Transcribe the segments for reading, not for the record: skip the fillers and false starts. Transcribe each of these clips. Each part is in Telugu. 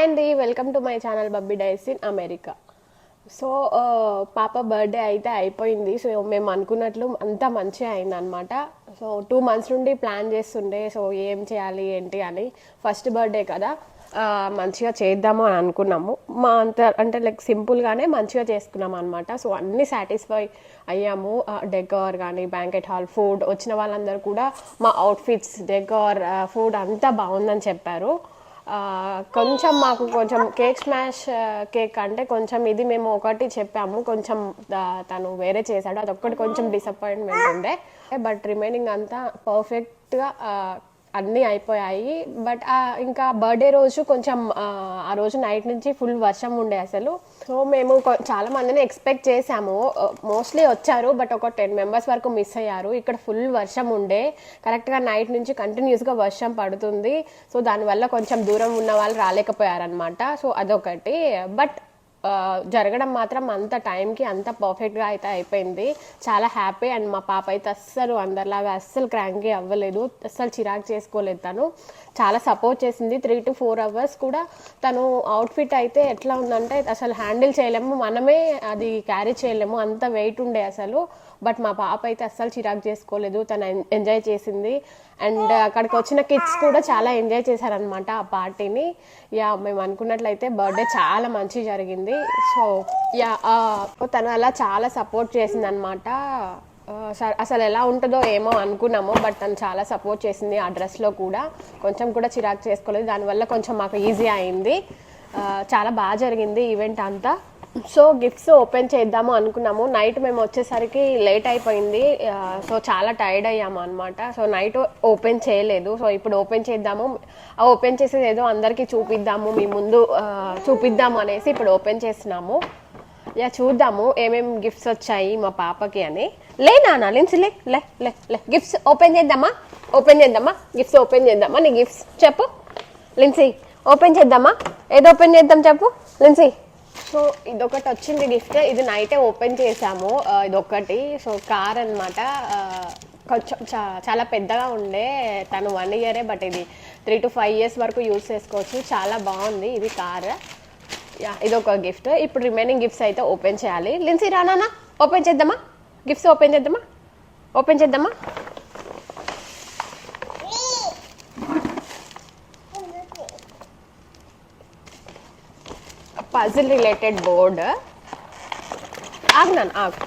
అండి, వెల్కమ్ టు మై ఛానల్ బబ్బీ డైస్ ఇన్ అమెరికా. సో పాప బర్త్డే అయితే అయిపోయింది. సో మేము అనుకున్నట్లు అంతా మంచిగా అయిందనమాట. సో 2 months నుండి ప్లాన్ చేస్తుండే, సో ఏం చేయాలి ఏంటి అని. ఫస్ట్ బర్త్డే కదా, మంచిగా చేద్దాము అని అనుకున్నాము. మా అంత అంటే లైక్ సింపుల్గానే మంచిగా చేసుకున్నాం అనమాట. సో అన్నీ సాటిస్ఫై అయ్యాము. డెకార్ కానీ, బ్యాంకెట్ హాల్, ఫుడ్, వచ్చిన వాళ్ళందరూ కూడా మా అవుట్ఫిట్స్, డెకార్, ఫుడ్ అంతా బాగుందని చెప్పారు. కొంచెం మాకు కొంచెం కేక్ స్మాష్ కేక్ అంటే కొంచెం ఇది మేము ఒకటి చెప్పాము, కొంచెం తను వేరే చేశాడు, అదొక్కటి కొంచెం డిసప్పాయింట్మెంట్ ఉండే. బట్ రిమైనింగ్ అంతా పర్ఫెక్ట్గా అన్నీ అయిపోయాయి. బట్ ఇంకా బర్త్డే రోజు కొంచెం ఆ రోజు నైట్ నుంచి ఫుల్ వర్షం ఉండే అసలు. సో మేము చాలా మందిని ఎక్స్పెక్ట్ చేసాము, మోస్ట్లీ వచ్చారు, బట్ ఒక 10 members వరకు మిస్ అయ్యారు. ఇక్కడ ఫుల్ వర్షం ఉండే, కరెక్ట్గా నైట్ నుంచి కంటిన్యూస్గా వర్షం పడుతుంది. సో దానివల్ల కొంచెం దూరం ఉన్న వాళ్ళు రాలేకపోయారనమాట. సో అదొకటి. బట్ జరగడం మాత్రం అంత టైంకి అంత పర్ఫెక్ట్గా అయితే అయిపోయింది. చాలా హ్యాపీ. అండ్ మా పాప అయితే అస్సలు అందరిలాగా అస్సలు క్రాంకీ అవ్వలేదు, అస్సలు చిరాకు చేసుకోలేదు. తను చాలా సపోర్ట్ చేసింది. 3 to 4 hours కూడా తను అవుట్ఫిట్ అయితే ఎట్లా ఉందంటే అసలు హ్యాండిల్ చేయలేము, మనమే అది క్యారీ చేయలేము, అంత వెయిట్ ఉండే అసలు. బట్ మా పాప అయితే అస్సలు చిరాకు చేసుకోలేదు, తను ఎంజాయ్ చేసింది. అండ్ అక్కడికి వచ్చిన కిడ్స్ కూడా చాలా ఎంజాయ్ చేశారనమాట ఆ పార్టీని. మేము అనుకున్నట్లయితే బర్త్డే చాలా మంచి జరిగింది. సో తను అలా చాలా సపోర్ట్ చేసింది అనమాట. అసలు ఎలా ఉంటుందో ఏమో అనుకున్నాము, బట్ తను చాలా సపోర్ట్ చేసింది. ఆ డ్రెస్లో కూడా కొంచెం కూడా చిరాకు చేసుకోలేదు, దానివల్ల కొంచెం మాకు ఈజీ అయింది. చాలా బాగా జరిగింది ఈవెంట్ అంతా. సో గిఫ్ట్స్ ఓపెన్ చేద్దాము అనుకున్నాము. నైట్ మేము వచ్చేసరికి లేట్ అయిపోయింది, సో చాలా టైర్డ్ అయ్యాము అనమాట. సో నైట్ ఓపెన్ చేయలేదు. సో ఇప్పుడు ఓపెన్ చేద్దాము, ఓపెన్ చేసేది ఏదో అందరికీ చూపిద్దాము, మీ ముందు చూపిద్దాము అనేసి ఇప్పుడు ఓపెన్ చేస్తున్నాము. చూద్దాము ఏమేమి గిఫ్ట్స్ వచ్చాయి మా పాపకి అని. నాన్న లిన్స్ లే లే లే లే గిఫ్ట్స్ ఓపెన్ చేద్దామా, ఓపెన్ చేద్దామా, గిఫ్ట్స్ ఓపెన్ చేద్దామా. నీ గిఫ్ట్స్ చెప్పు లిన్సీ, ఓపెన్ చేద్దామా, ఏదో ఓపెన్ చేద్దాం చెప్పు లిన్సీ. సో ఇదొకటి వచ్చింది గిఫ్ట్, ఇది నైటే ఓపెన్ చేసాము. ఇదొకటి. సో కార్ అనమాట, కొంచెం చాలా పెద్దగా ఉండే. తను 1 year, బట్ ఇది 3 to 5 years వరకు యూజ్ చేసుకోవచ్చు. చాలా బాగుంది ఇది కార్. ఇదొక గిఫ్ట్. ఇప్పుడు రిమైనింగ్ గిఫ్ట్స్ అయితే ఓపెన్ చేయాలి. లిన్సీ రానా, ఓపెన్ చేద్దామా, గిఫ్ట్స్ ఓపెన్ చేద్దామా, ఓపెన్ చేద్దామా. Puzzle related board. ఆగ్నాను ఆగు.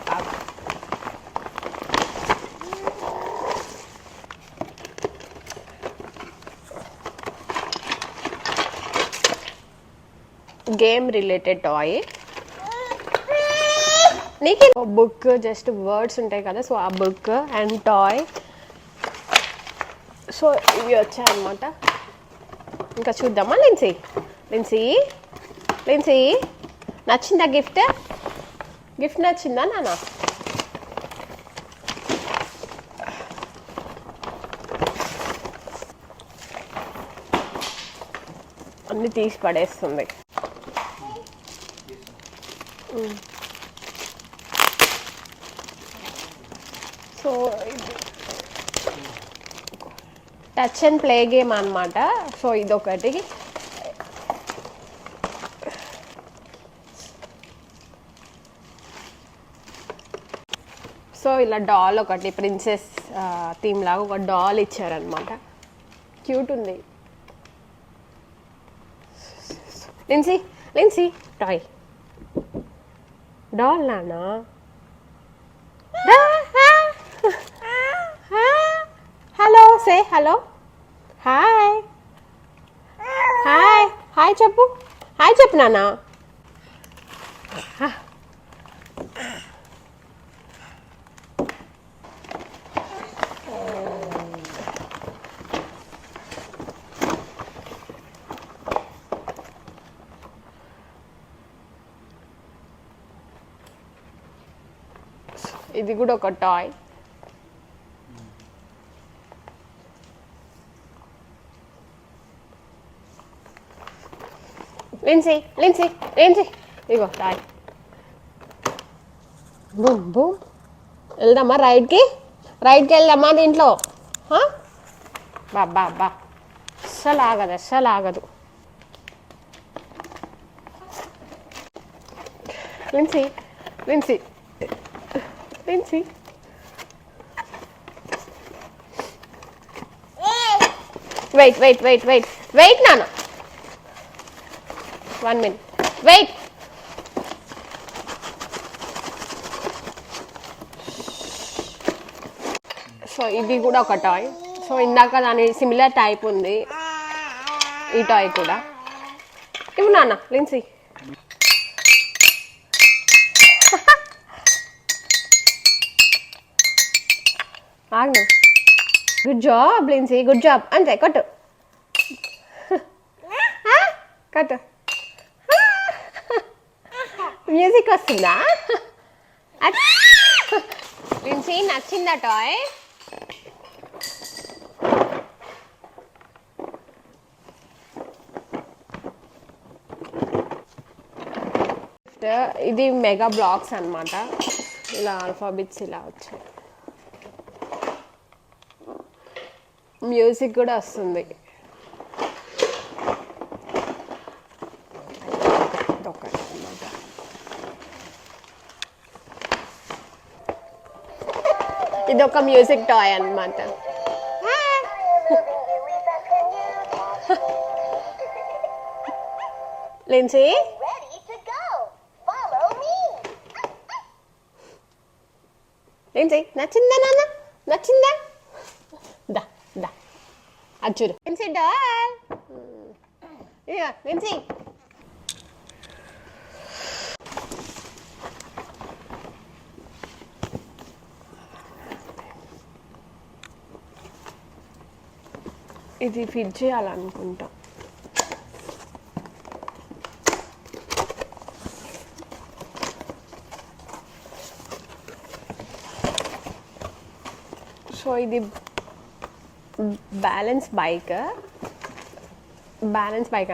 Game related toy. నీకే బుక్, జస్ట్ వర్డ్స్ ఉంటాయి కదా, సో ఆ బుక్ అండ్ టాయ్. సో ఇవి వచ్చాయన్నమాట. ఇంకా చూద్దామా లిన్సీ. లిన్సీ లిన్సీ నచ్చిందా గిఫ్ట్? గిఫ్ట్ నచ్చిందా నాన్న? అన్ని తీసి పడేస్తుంది. So touch and play game అన్నమాట. సో ఇదొకటి. సో ఇలా డాల్ ఒకటి, ప్రిన్సెస్ థీమ్ లాగా ఒక డాల్ ఇచ్చారనమాట. క్యూట్ ఉంది. లిన్సీ లిన్సీ టాయ్ డాల్ నానా. Hello say hello, hi hi hi చెప్పు, హాయ్ చెప్పు నానా. ఇది కూడా ఒక టాయ్. లిన్సీ లిన్సీ లిన్సీ ఇగో టాయ్. Boom boom. వెళ్దామా రైడ్కి? వెళ్దామా దీంట్లో? బాబా అస్సలు ఆగదు, అస్సలు ఆగదు. Lindsay, Lindsay, Lindsay. Wait, Nana. 1 minute. Wait. So ఇది కూడా ఒక టాయ్. సో ఇందాక దాని సిమిలర్ టైప్ ఉంది ఈ టాయ్ కూడా. ఇవ్వు నాన్న లిన్సీ. ఆగు. Good job Lindsey, good job. అంతే కొట్టు కొట్టు. మ్యూజిక్ వస్తుందా? లిన్సీ నచ్చిందా టాయ్? ఇది మెగా బ్లాక్స్ అన్నమాట. ఇలా ఆల్ఫాబెట్స్ ఇలా వచ్చాయి. మ్యూజిక్ కూడా వస్తుంది. ఇది ఒక మ్యూజిక్ టాయ్ అన్నమాట. లిన్సీ లిన్సీ నచ్చిందా నాన్న? నచ్చిందా? దా దా అచ్చురు. Lincy doll. ఇక లిన్సీ ఇది ఫిట్ చేయాలనుకుంటా. సో ఇది బ్యాలెన్స్ బైక్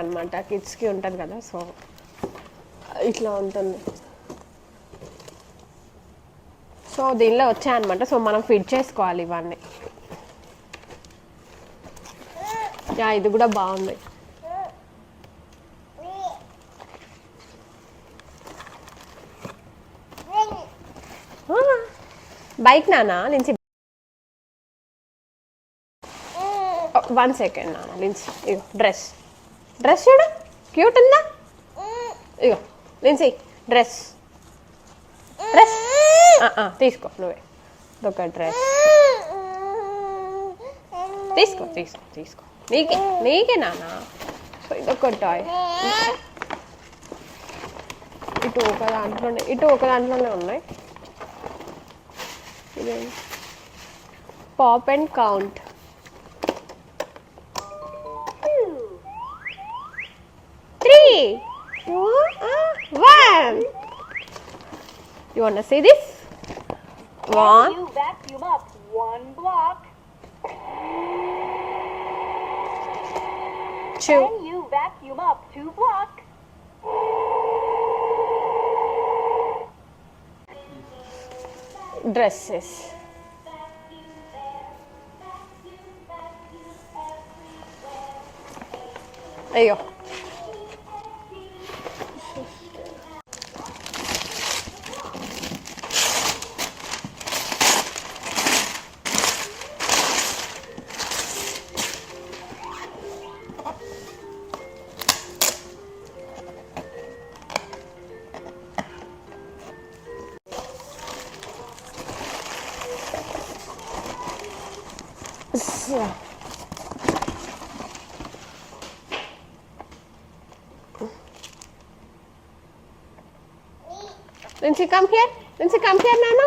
అనమాట. కిడ్స్కి ఉంటుంది కదా, సో ఇట్లా ఉంటుంది. సో దీనిలో వచ్చాయన్నమాట. సో మనం ఫిట్ చేసుకోవాలి ఇవన్నీ. యా ఇది కూడా బాగుంది. బైక్ నానా లిన్సీ. 1 సెకండ్ నాన్న లిన్సీ. ఇగో డ్రెస్ చూడు క్యూట్ ఉందా? ఇగో లిన్సీ డ్రెస్ తీసుకో నువ్వే. ఒక డ్రెస్ తీసుకో నీకే నాన్న. సో ఇదొక టాయ్. ఇటు ఒక దాంట్లోనే ఉన్నాయి. ఇదే pop and count. One. You want to see this? One. Can you vacuum up 1 block? 2. Can you vacuum up 2 blocks? Dresses. అయ్యో Lindsay, come here. Lindsay, come here, Nana.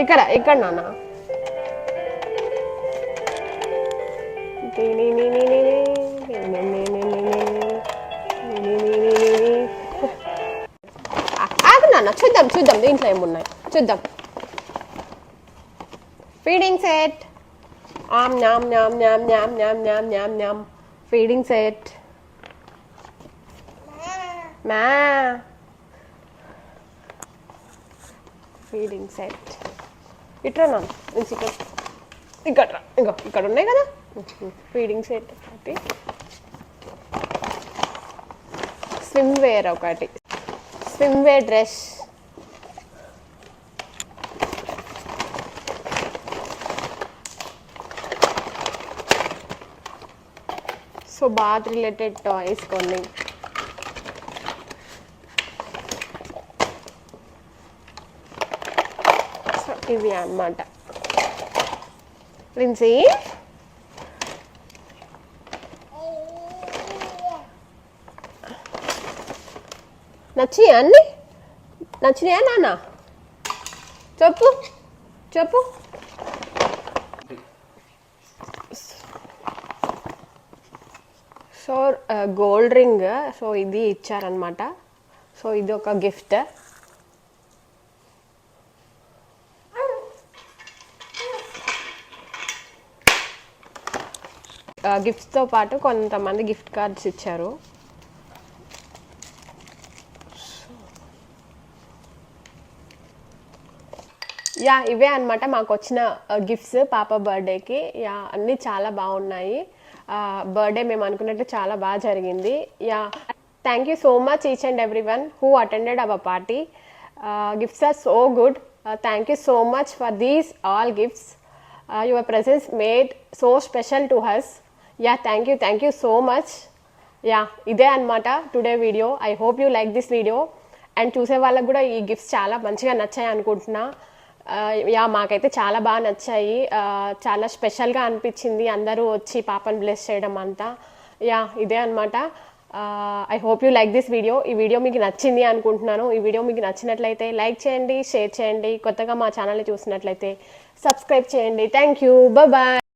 ఇక్కడ నాన్న. ఆగు నాన్న, చూద్దాం దీంట్లో ఏమున్నాయి చూద్దాం. Feeding set. Nom. Feeding set. Ma. Feeding set. Itra nam. ఇక్కడ రా, ఇంకో ఇక్కడ ఉన్నాయి కదా ఫీడింగ్ సెట్ ఒకటి, స్విమ్ వేర్ ఒకటి, swimwear dress, so bath related toys కొన్ని, సో ఇవి అన్నమాట. లిన్సీ నచ్చినాయా అన్ని? నచ్చినాయా నాన్న? చెప్పు చెప్పు. సో గోల్డ్ రింగ్, సో ఇది ఇచ్చారనమాట. సో ఇది ఒక గిఫ్ట్. గిఫ్ట్స్తో పాటు కొంతమంది గిఫ్ట్ కార్డ్స్ ఇచ్చారు. యా ఇవే అనమాట మాకు వచ్చిన గిఫ్ట్స్ పాప బర్త్డేకి. యా అన్నీ చాలా బాగున్నాయి. బర్త్డే మేము అనుకున్నట్టు చాలా బాగా జరిగింది. Yeah thank you so much each and everyone who attended our party. Gifts are so good. Thank you so much for these all gifts. Your presence made so special to us. Yeah thank you so much. Yeah ఇదే అనమాట today video. I hope you like this video. And చూసే వాళ్ళకు కూడా ఈ గిఫ్ట్స్ చాలా మంచిగా నచ్చాయి అనుకుంటున్నా. యా మాకైతే చాలా బాగా నచ్చాయి. చాలా స్పెషల్గా అనిపించింది అందరూ వచ్చి పాపను బ్లెస్ చేయడం అంతా. యా ఇదే అనమాట. I hope you like this video. ఈ వీడియో మీకు నచ్చింది అనుకుంటున్నాను. ఈ వీడియో మీకు నచ్చినట్లయితే లైక్ చేయండి, షేర్ చేయండి. కొత్తగా మా ఛానల్ని చూసినట్లయితే సబ్స్క్రైబ్ చేయండి. Thank you. బాయ్.